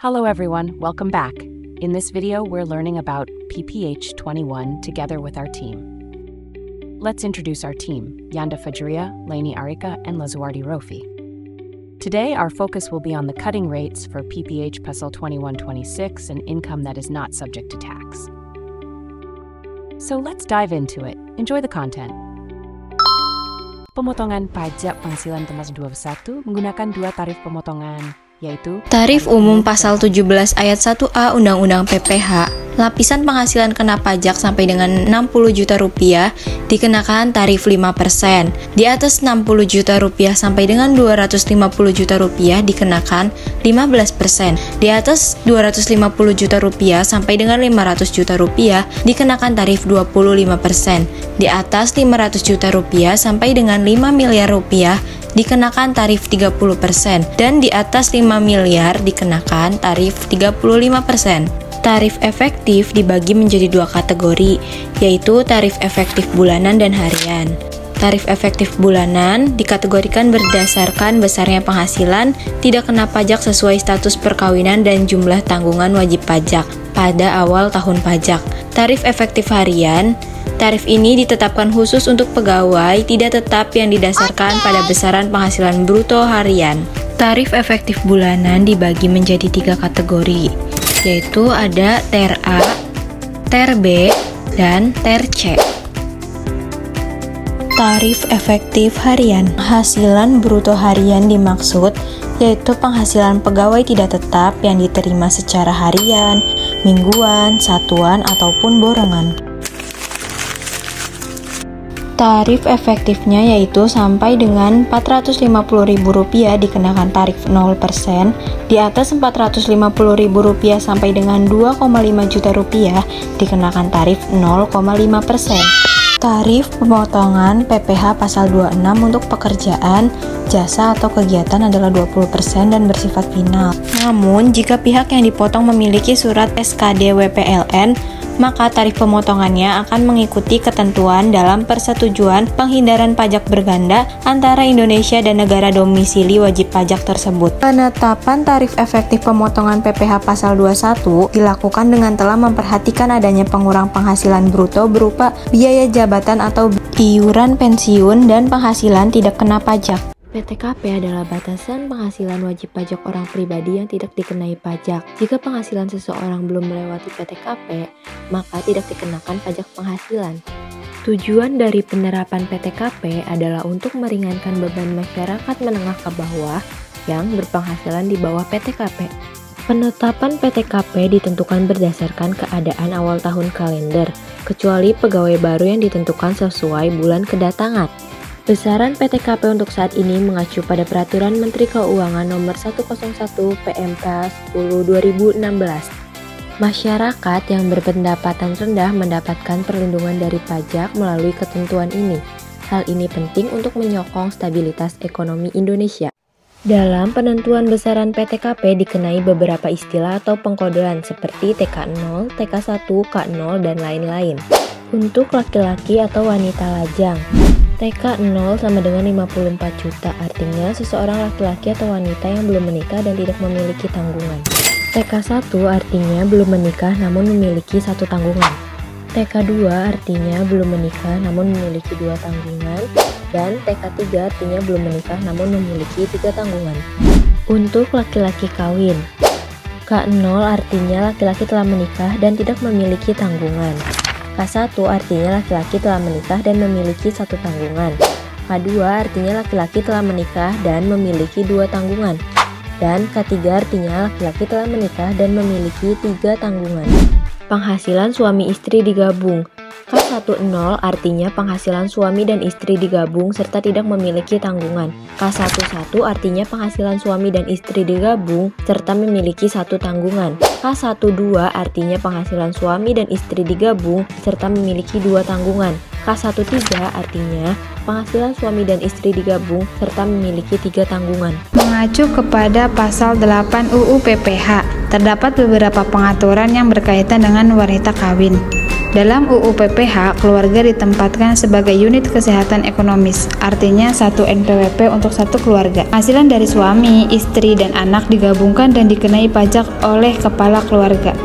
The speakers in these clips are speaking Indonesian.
Hello everyone, welcome back. In this video, we're learning about PPH 21 together with our team. Let's introduce our team, Yanda Fajria, Laini Arika, and Lazuardi Rofi. Today, our focus will be on the cutting rates for PPH Pasal 2126 and income that is not subject to tax. So let's dive into it. Enjoy the content. Pemotongan pajak penghasilan termasuk 21 menggunakan dua tarif pemotongan, yaitu Tarif Umum Pasal 17 Ayat 1A Undang-Undang PPH, lapisan penghasilan kena pajak sampai dengan 60 juta rupiah dikenakan tarif 5%. Di atas 60 juta rupiah sampai dengan 250 juta rupiah dikenakan 15%. Di atas 250 juta rupiah sampai dengan 500 juta rupiah dikenakan tarif 25%. Di atas 500 juta rupiah sampai dengan 5 miliar rupiah dikenakan tarif 30%, dan di atas 5 miliar dikenakan tarif 35%. Tarif efektif dibagi menjadi dua kategori, yaitu tarif efektif bulanan dan harian. Tarif efektif bulanan dikategorikan berdasarkan besarnya penghasilan, tidak kena pajak sesuai status perkawinan dan jumlah tanggungan wajib pajak pada awal tahun pajak. Tarif efektif harian, tarif ini ditetapkan khusus untuk pegawai tidak tetap yang didasarkan pada besaran penghasilan bruto harian. Tarif efektif bulanan dibagi menjadi tiga kategori, yaitu ada TER A, TER B, dan TER C. Tarif efektif harian, penghasilan bruto harian dimaksud yaitu penghasilan pegawai tidak tetap yang diterima secara harian, mingguan, satuan, ataupun borongan. Tarif efektifnya yaitu sampai dengan Rp450.000 dikenakan tarif 0%, di atas Rp450.000 sampai dengan 2,5 juta rupiah dikenakan tarif 0,5%. Tarif pemotongan PPH Pasal 26 untuk pekerjaan, jasa atau kegiatan adalah 20% dan bersifat final. Namun, jika pihak yang dipotong memiliki surat SKD WPLN, maka tarif pemotongannya akan mengikuti ketentuan dalam Persetujuan Penghindaran Pajak Berganda antara Indonesia dan negara domisili wajib pajak tersebut. Penetapan tarif efektif pemotongan PPH Pasal 21 dilakukan dengan telah memperhatikan adanya pengurang penghasilan bruto berupa biaya jabatan atau iuran pensiun dan penghasilan tidak kena pajak. PTKP adalah batasan penghasilan wajib pajak orang pribadi yang tidak dikenai pajak. Jika penghasilan seseorang belum melewati PTKP, maka tidak dikenakan pajak penghasilan. Tujuan dari penerapan PTKP adalah untuk meringankan beban masyarakat menengah ke bawah yang berpenghasilan di bawah PTKP. Penetapan PTKP ditentukan berdasarkan keadaan awal tahun kalender, kecuali pegawai baru yang ditentukan sesuai bulan kedatangan. Besaran PTKP untuk saat ini mengacu pada Peraturan Menteri Keuangan Nomor 101 PMK 10/2016. Masyarakat yang berpendapatan rendah mendapatkan perlindungan dari pajak melalui ketentuan ini. Hal ini penting untuk menyokong stabilitas ekonomi Indonesia. Dalam penentuan besaran PTKP dikenai beberapa istilah atau pengkodean seperti TK0, TK1, K0, dan lain-lain. Untuk laki-laki atau wanita lajang, TK0 sama dengan 54 juta, artinya seseorang laki-laki atau wanita yang belum menikah dan tidak memiliki tanggungan. TK1 artinya belum menikah namun memiliki satu tanggungan. TK2 artinya belum menikah namun memiliki dua tanggungan. Dan TK3 artinya belum menikah namun memiliki tiga tanggungan. Untuk laki-laki kawin, K0 artinya laki-laki telah menikah dan tidak memiliki tanggungan. K1 artinya laki-laki telah menikah dan memiliki satu tanggungan. K2 artinya laki-laki telah menikah dan memiliki dua tanggungan. Dan K3 artinya laki-laki telah menikah dan memiliki tiga tanggungan. Penghasilan suami istri digabung. K10 artinya penghasilan suami dan istri digabung serta tidak memiliki tanggungan. K11 artinya penghasilan suami dan istri digabung serta memiliki satu tanggungan. K12 artinya penghasilan suami dan istri digabung serta memiliki dua tanggungan. K13 artinya penghasilan suami dan istri digabung serta memiliki tiga tanggungan. Mengacu kepada Pasal 8 UU PPH, terdapat beberapa pengaturan yang berkaitan dengan wanita kawin. Dalam UU PPH, keluarga ditempatkan sebagai unit kesehatan ekonomis, artinya satu NPWP untuk satu keluarga. Penghasilan dari suami, istri, dan anak digabungkan dan dikenai pajak oleh kepala keluarga.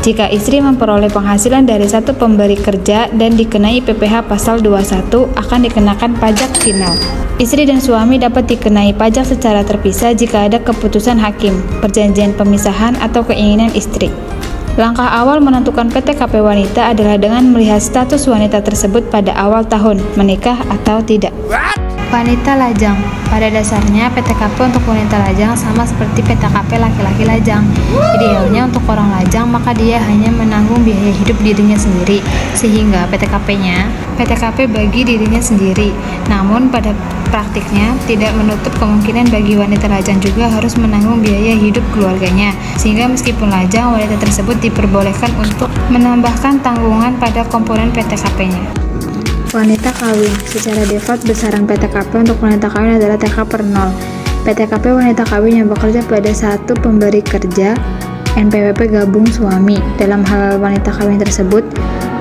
Jika istri memperoleh penghasilan dari satu pemberi kerja dan dikenai PPH pasal 21, akan dikenakan pajak final. Istri dan suami dapat dikenai pajak secara terpisah jika ada keputusan hakim, perjanjian pemisahan, atau keinginan istri. Langkah awal menentukan PTKP wanita adalah dengan melihat status wanita tersebut pada awal tahun, menikah atau tidak. Wanita lajang. Pada dasarnya, PTKP untuk wanita lajang sama seperti PTKP laki-laki lajang. Idealnya untuk orang lajang, maka dia hanya menanggung biaya hidup dirinya sendiri, sehingga PTKP bagi dirinya sendiri. Namun pada praktiknya, tidak menutup kemungkinan bagi wanita lajang juga harus menanggung biaya hidup keluarganya, sehingga meskipun lajang, wanita tersebut diperbolehkan untuk menambahkan tanggungan pada komponen PTKP-nya. Wanita kawin. Secara default, besaran PTKP untuk wanita kawin adalah TK/0. PTKP wanita kawin yang bekerja pada satu pemberi kerja, NPWP gabung suami. Dalam hal wanita kawin tersebut,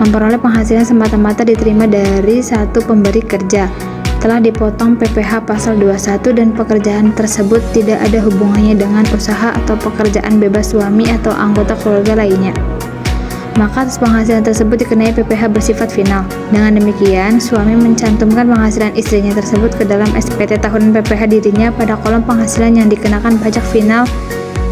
memperoleh penghasilan semata-mata diterima dari satu pemberi kerja, telah dipotong PPH pasal 21 dan pekerjaan tersebut tidak ada hubungannya dengan usaha atau pekerjaan bebas suami atau anggota keluarga lainnya, maka atas penghasilan tersebut dikenai PPH bersifat final. Dengan demikian, suami mencantumkan penghasilan istrinya tersebut ke dalam SPT tahunan PPH dirinya pada kolom penghasilan yang dikenakan pajak final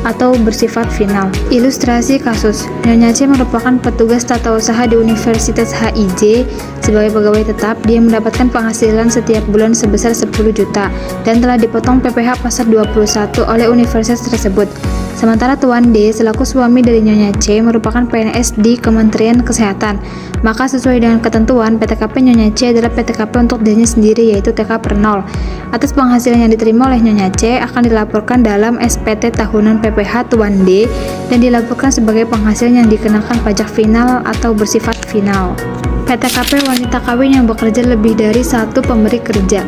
atau bersifat final. Ilustrasi kasus: Nyonya C merupakan petugas tata usaha di Universitas HIJ. Sebagai pegawai tetap, dia mendapatkan penghasilan setiap bulan sebesar 10 juta dan telah dipotong PPH pasal 21 oleh universitas tersebut. Sementara Tuan D selaku suami dari Nyonya C merupakan PNS di Kementerian Kesehatan, maka sesuai dengan ketentuan, PTKP Nyonya C adalah PTKP untuk dirinya sendiri, yaitu TK/0. Atas penghasilan yang diterima oleh Nyonya C akan dilaporkan dalam SPT tahunan PPH Tuan D dan dilaporkan sebagai penghasilan yang dikenakan pajak final atau bersifat final. PTKP wanita kawin yang bekerja lebih dari satu pemberi kerja,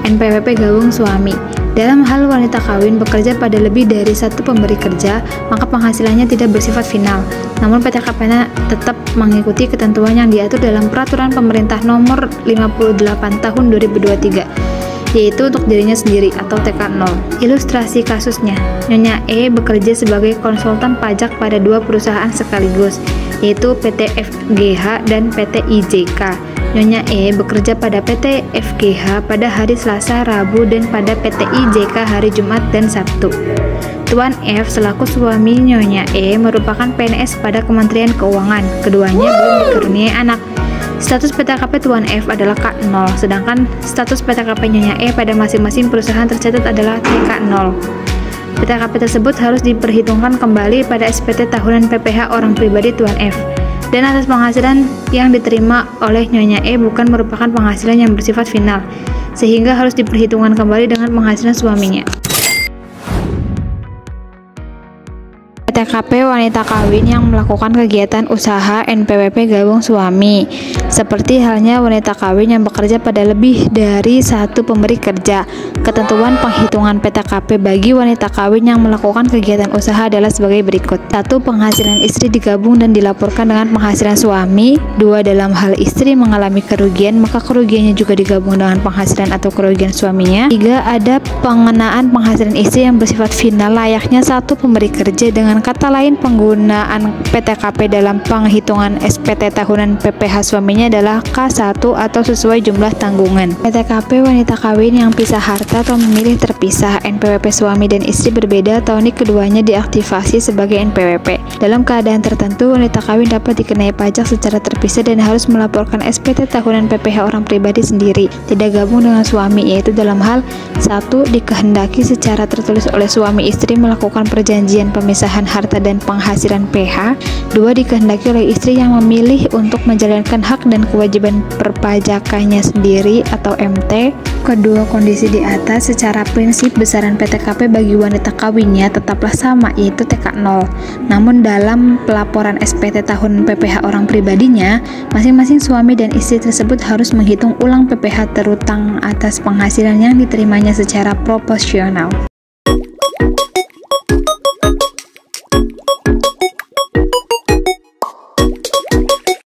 NPWP gabung suami. Dalam hal wanita kawin bekerja pada lebih dari satu pemberi kerja, maka penghasilannya tidak bersifat final. Namun PTKP-nya tetap mengikuti ketentuan yang diatur dalam Peraturan Pemerintah Nomor 58 Tahun 2023, yaitu untuk dirinya sendiri atau TK0. Ilustrasi kasusnya: Nyonya E bekerja sebagai konsultan pajak pada dua perusahaan sekaligus, yaitu PT FGH dan PT IJK. Nyonya E bekerja pada PT FGH pada hari Selasa, Rabu, dan pada PT IJK hari Jumat dan Sabtu. Tuan F selaku suami Nyonya E merupakan PNS pada Kementerian Keuangan. Keduanya belum dikaruniai anak. Status PTKP Tuan F adalah K0, sedangkan status PTKP Nyonya E pada masing-masing perusahaan tercatat adalah TK0. PTKP tersebut harus diperhitungkan kembali pada SPT tahunan PPH orang pribadi Tuan F. Dan atas penghasilan yang diterima oleh Nyonya E bukan merupakan penghasilan yang bersifat final, sehingga harus diperhitungkan kembali dengan penghasilan suaminya. PTKP wanita kawin yang melakukan kegiatan usaha NPWP gabung suami, seperti halnya wanita kawin yang bekerja pada lebih dari satu pemberi kerja. Ketentuan penghitungan PTKP bagi wanita kawin yang melakukan kegiatan usaha adalah sebagai berikut. 1. Penghasilan istri digabung dan dilaporkan dengan penghasilan suami. 2. Dalam hal istri mengalami kerugian, maka kerugiannya juga digabung dengan penghasilan atau kerugian suaminya. 3. Ada pengenaan penghasilan istri yang bersifat final layaknya satu pemberi kerja. Dengan kata lain, penggunaan PTKP dalam penghitungan SPT tahunan PPH suaminya adalah K1 atau sesuai jumlah tanggungan. PTKP wanita kawin yang pisah harta atau memilih terpisah, NPWP suami dan istri berbeda atau nik keduanya diaktifasi sebagai NPWP. Dalam keadaan tertentu, wanita kawin dapat dikenai pajak secara terpisah dan harus melaporkan SPT tahunan PPH orang pribadi sendiri, tidak gabung dengan suami, yaitu dalam hal 1. Dikehendaki secara tertulis oleh suami istri melakukan perjanjian pemisahan harta dan penghasilan PH. 2. Dikehendaki oleh istri yang memilih untuk menjalankan hak dan kewajiban perpajakannya sendiri atau MT. Kedua kondisi di atas, secara prinsip besaran PTKP bagi wanita kawinnya tetaplah sama, yaitu TK0. Namun dalam pelaporan SPT tahun PPH orang pribadinya, masing-masing suami dan istri tersebut harus menghitung ulang PPH terutang atas penghasilan yang diterimanya secara proporsional.